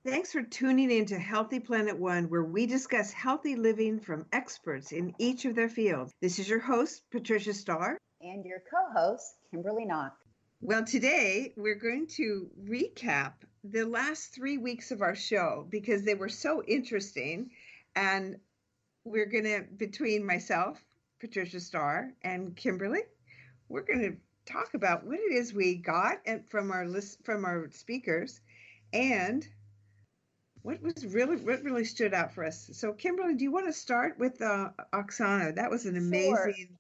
Thanks for tuning in to Healthy Planet One, where we discuss healthy living from experts in each of their fields. This is your host, Patricia Starr. And your co-host, Kimberly Knox. Well, today we're going to recap the last 3 weeks of our show because they were so interesting. And we're going to, between myself, Patricia Starr, and Kimberly, we're going to talk about what it is we got from our speakers and what really stood out for us. So, Kimberly, do you want to start with Oksana? That was an Sure. amazing Yeah,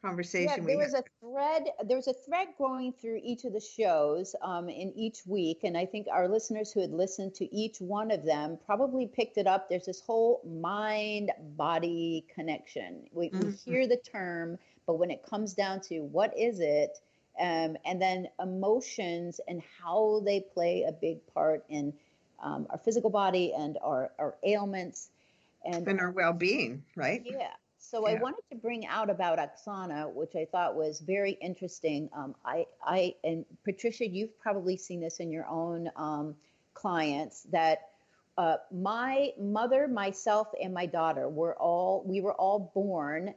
conversation there we was had. a thread. There was a thread going through each of the shows in each week, and I think our listeners who had listened to each one of them probably picked it up. There's this whole mind-body connection. We Mhm. hear the term, but when it comes down to what is it, and then emotions and how they play a big part in our physical body and our ailments. And And our well-being, right? yeah. So I Yeah. wanted to bring out about Oksana, which I thought was very interesting. And Patricia, you've probably seen this in your own clients that my mother, myself, and my daughter we were all born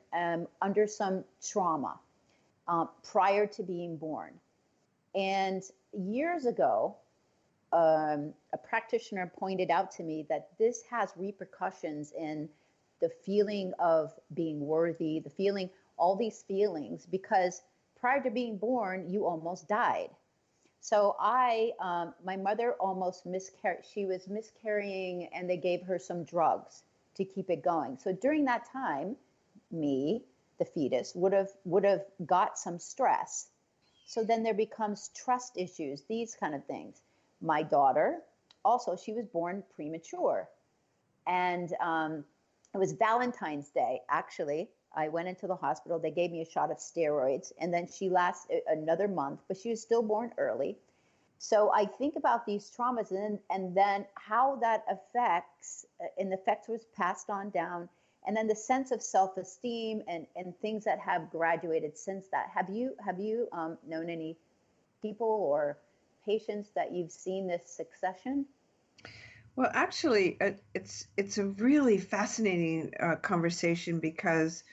under some trauma prior to being born. And years ago, a practitioner pointed out to me that this has repercussions in the feeling of being worthy, the feeling, all these feelings, because prior to being born, you almost died. So my mother almost miscarried. She was miscarrying, and they gave her some drugs to keep it going. So during that time, me, the fetus, would have got some stress. So then there becomes trust issues, these kind of things. My daughter, also, she was born premature. And it was Valentine's Day, actually. I went into the hospital. They gave me a shot of steroids. And then she lasted another month, but she was still born early. So I think about these traumas and then how that affects, and the effects was passed on down. And then the sense of self-esteem and things that have graduated since that. Have you known any people or patients that you've seen this succession? Well, actually, it's a really fascinating conversation because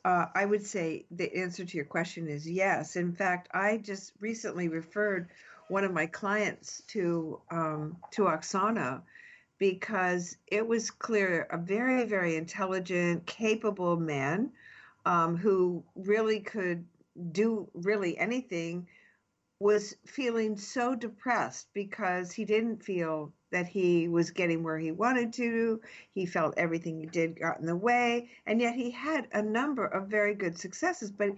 I would say the answer to your question is yes. In fact, I just recently referred one of my clients to Oksana because it was clear a very, very intelligent, capable man who really could do really anything was feeling so depressed because he didn't feel that he was getting where he wanted to. He felt everything he did got in the way, and yet he had a number of very good successes, but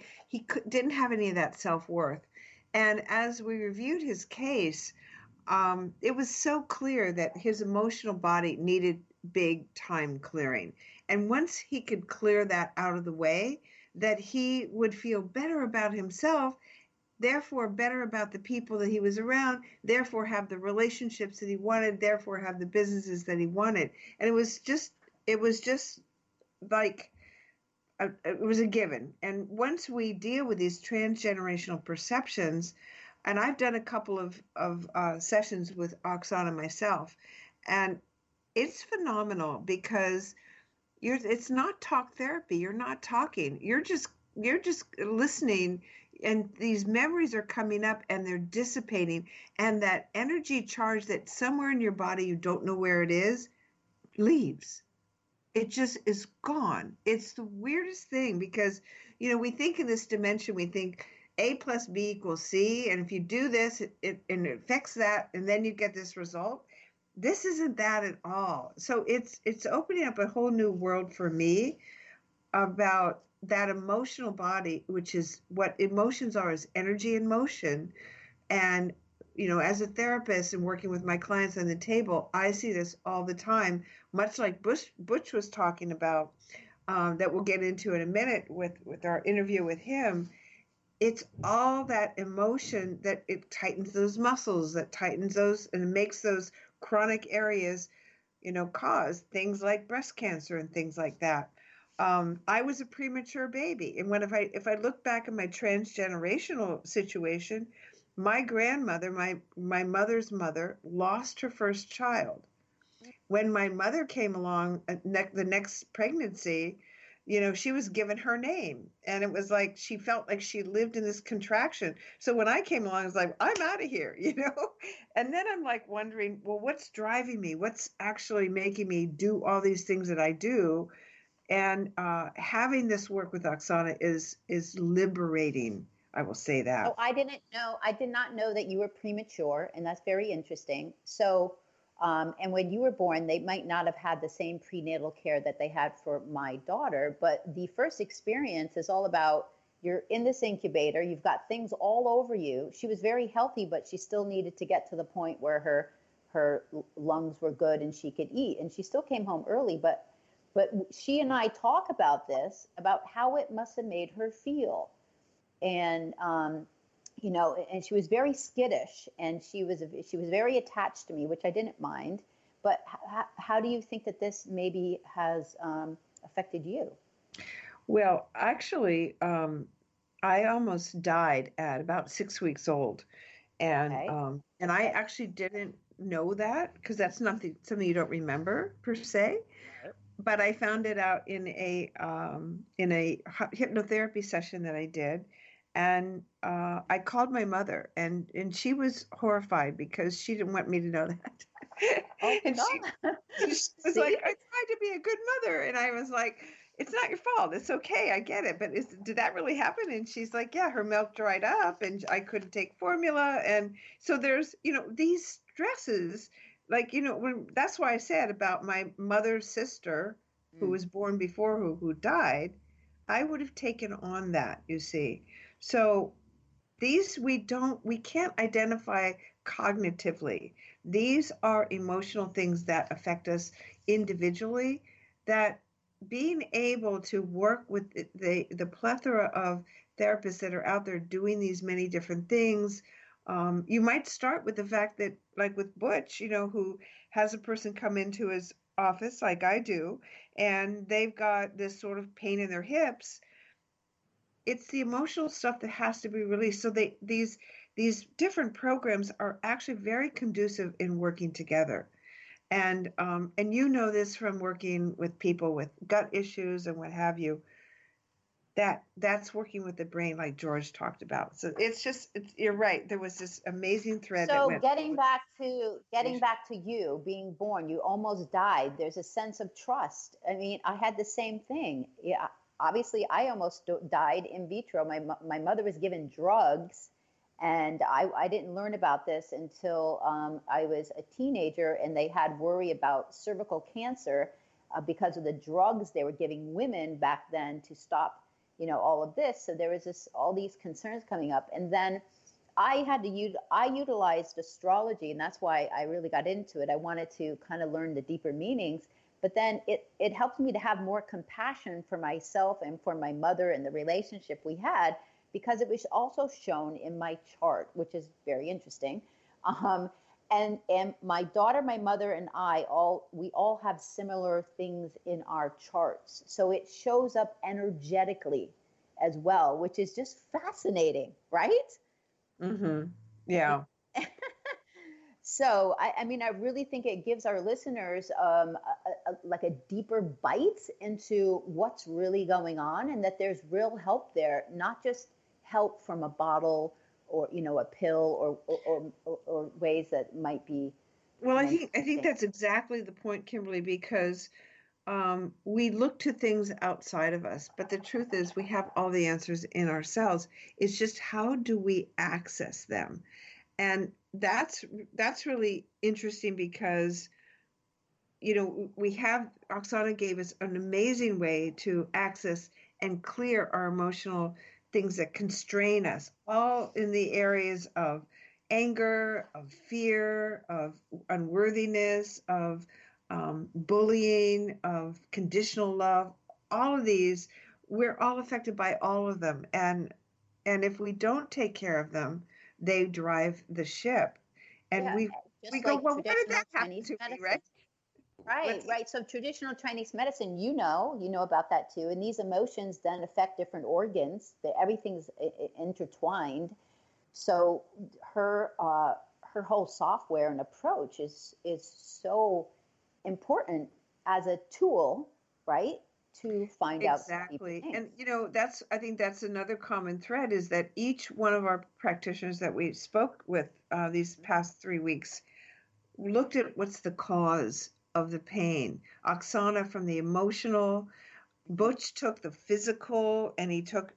didn't have any of that self-worth. And as we reviewed his case, it was so clear that his emotional body needed big time clearing. And once he could clear that out of the way, that he would feel better about himself, therefore better about the people that he was around, therefore have the relationships that he wanted, therefore have the businesses that he wanted. And it was just like it was a given. And once we deal with these transgenerational perceptions, and I've done a couple of sessions with Oksana myself, and it's phenomenal because it's not talk therapy. You're not talking. You're just listening, and these memories are coming up and they're dissipating, and that energy charge that somewhere in your body you don't know where it is leaves. It just is gone. It's the weirdest thing because we think in this dimension, we think A plus B equals C, and if you do this, and it affects that, and then you get this result. This isn't that at all. So it's opening up a whole new world for me about that emotional body, which is what emotions are, is energy in motion. And as a therapist and working with my clients on the table, I see this all the time, much like Butch was talking about, that we'll get into in a minute with our interview with him. It's all that emotion that it tightens those muscles, that tightens those, and makes those chronic areas, cause things like breast cancer and things like that. I was a premature baby, and if I look back at my transgenerational situation, my grandmother, my mother's mother, lost her first child. when my mother came along, the next pregnancy, you know, she was given her name, and it was like she felt like she lived in this contraction. So when I came along, I was like, I'm out of here, you know. And then I'm like wondering, well, what's driving me? What's actually making me do all these things that I do? And having this work with Oksana is liberating. I will say Oh, that. I did not know that you were premature, and that's very interesting. So, and when you were born, they might not have had the same prenatal care that they had for my daughter, but the first experience is all about you're in this incubator, you've got things all over you. She was very healthy, but she still needed to get to the point where her lungs were good and she could eat, and she still came home early, but she and I talk about this, about how it must have made her feel. And you know, and she was very skittish, and she was very attached to me, which I didn't mind. But how do you think that this maybe has affected you? Well, actually, I almost died at about 6 weeks old, Okay. and I Okay. actually didn't know that because that's something you don't remember per se. Right. But I found it out in a hypnotherapy session that I did, and I called my mother, and she was horrified because she didn't want me to know that, Oh my and God. she was See? like, I tried to be a good mother, and I was like, it's not your fault. It's okay. I get it. But did that really happen? And she's like, yeah, her milk dried up and I couldn't take formula. And so there's, you know, these stresses, like, you know, that's why I said about my mother's sister who Mm. was born before who died, I would have taken on that, you see. So we can't identify cognitively. These are emotional things that affect us individually, that being able to work with the plethora of therapists that are out there doing these many different things. You might start with the fact that, like with Butch, you know, who has a person come into his office like I do, and they've got this sort of pain in their hips. It's the emotional stuff that has to be released. So these different programs are actually very conducive in working together. And you know this from working with people with gut issues and what have you. That's working with the brain, like George talked about. So you're right. There was this amazing thread that So went. getting back to you being born, you almost died. There's a sense of trust. I mean, I had the same thing. Yeah, obviously, I almost died in vitro. My mother was given drugs, and I didn't learn about this until I was a teenager, and they had worry about cervical cancer because of the drugs they were giving women back then to stop, you know, all of this. So there was all these concerns coming up, and then I utilized astrology, and that's why I really got into it. I wanted to kind of learn the deeper meanings, but then it helped me to have more compassion for myself and for my mother and the relationship we had, because it was also shown in my chart, which is very interesting. Um, and my daughter, my mother, and we all have similar things in our charts, so it shows up energetically as well, which is just fascinating, right? Mm-hmm. Yeah. So, I mean, I really think it gives our listeners like a deeper bite into what's really going on, and that there's real help there, not just help from a bottle or, you know, a pill or ways that might be, Well, you I think know. that's exactly the point, Kimberly, because we look to things outside of us, but the truth is we have all the answers in ourselves. It's just how do we access them? And that's really interesting because, you know, Oksana gave us an amazing way to access and clear our emotional things that constrain us, all in the areas of anger, of fear, of unworthiness, of bullying, of conditional love. All of these, we're all affected by all of them, and if we don't take care of them, they drive the ship. And Yeah, we just go, like well, why did that traditional happen Chinese to me, right? medicine. Right, What's right. So traditional Chinese medicine, you know about that too. And these emotions then affect different organs. That everything's intertwined. So her her whole software and approach is so important as a tool, right, to find out deeper Exactly. things. And I think that's another common thread is that each one of our practitioners that we spoke with these past 3 weeks looked at what's the cause of the pain. Oksana from the emotional, Butch took the physical and he took,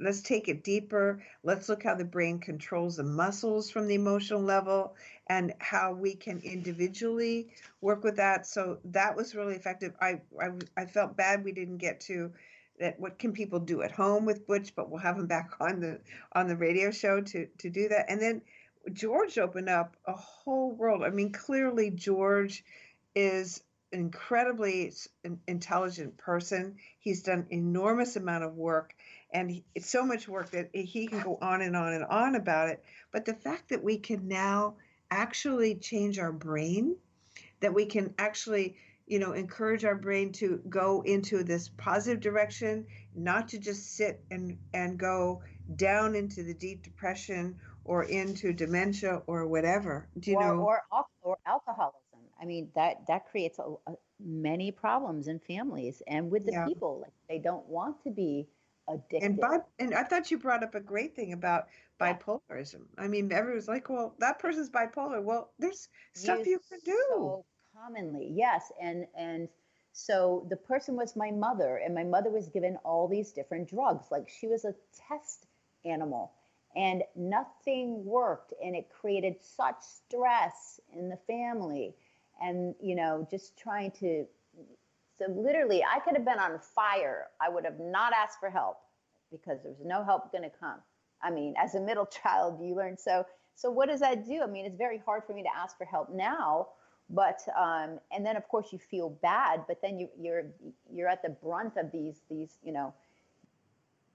let's take it deeper. Let's look how the brain controls the muscles from the emotional level and how we can individually work with that. So that was really effective. I felt bad we didn't get to that. What can people do at home with Butch? But we'll have him back on the radio show to do that. And then George opened up a whole world. I mean, clearly George is an incredibly intelligent person. He's done enormous amount of work, and it's so much work that he can go on and on and on about it. But the fact that we can now actually change our brain, that we can actually, encourage our brain to go into this positive direction, not to just sit and go down into the deep depression or into dementia or whatever. Or alcoholism. I mean, that creates many problems in families and with the Yeah. people. Like, they don't want to be And addicted. and I thought you brought up a great thing about Yeah, bipolarism. I mean, everyone's like, well, that person's bipolar. Well, there's stuff used you can do. so commonly. Yes, and so the person was my mother, and my mother was given all these different drugs. Like, she was a test animal, and nothing worked, and it created such stress in the family. And just trying to, so literally, I could have been on fire. I would have not asked for help because there's no help going to come. I mean, as a middle child, you learn. So what does that do? I mean, it's very hard for me to ask for help now, but and then of course you feel bad, but then you're at the brunt of these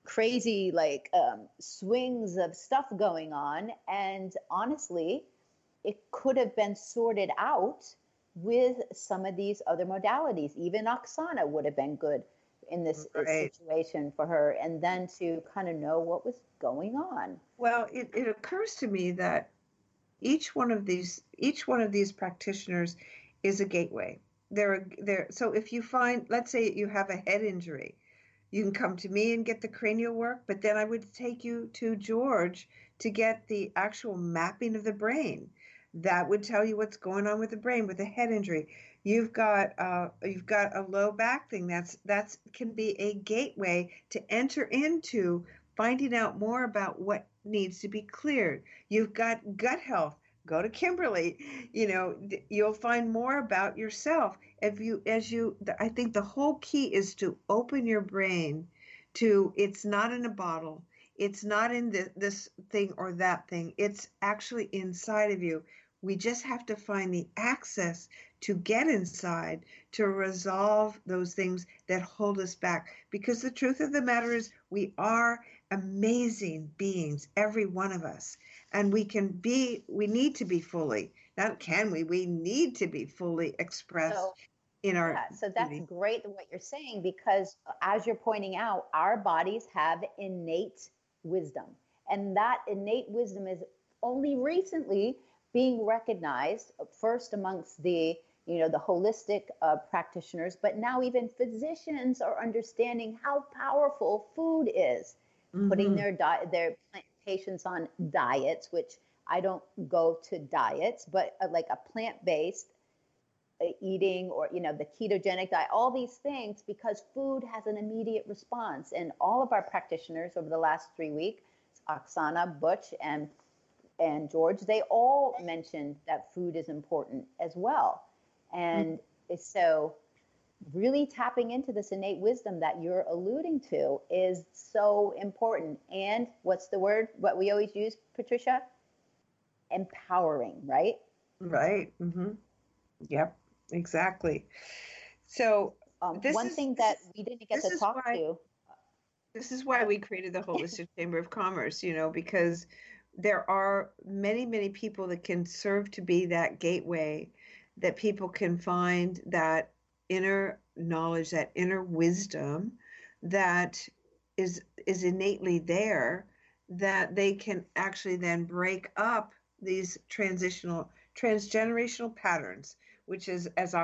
crazy, like, swings of stuff going on. And honestly, it could have been sorted out with some of these other modalities. Even Oksana would have been good in this Right. situation for her, and then to kind of know what was going on. Well, it occurs to me that each one of these practitioners is a gateway. So if you find, let's say you have a head injury, you can come to me and get the cranial work, but then I would take you to George to get the actual mapping of the brain. That would tell you what's going on with the brain with a head injury. You've got a low back thing. That's can be a gateway to enter into finding out more about what needs to be cleared. You've got gut health. Go to Kimberly. You'll find more about yourself. I think the whole key is to open your brain to, it's not in a bottle. It's not in this thing or that thing. It's actually inside of you. We just have to find the access to get inside to resolve those things that hold us back. Because the truth of the matter is, we are amazing beings, every one of us. And we need to be fully, not can we need to be fully expressed So in our yeah, so that's beauty. great what you're saying, because as you're pointing out, our bodies have innate wisdom. And that innate wisdom is only recently being recognized, first amongst the holistic practitioners, but now even physicians are understanding how powerful food is. Putting their patients on diets, which I don't go to diets, but like a plant-based eating, or the ketogenic diet, all these things, because food has an immediate response. And all of our practitioners over the last 3 weeks, Oksana, Butch, and George, they all mentioned that food is important as well. And so really tapping into this innate wisdom that you're alluding to is so important. And what's the word, what we always use, Patricia? Empowering, right? Right. Yep, exactly. So One thing that we didn't get to talk to. This is why we created the Holistic Chamber of Commerce, because there are many, many people that can serve to be that gateway, that people can find that inner knowledge, that inner wisdom that is innately there, that they can actually then break up these transgenerational patterns, which is, as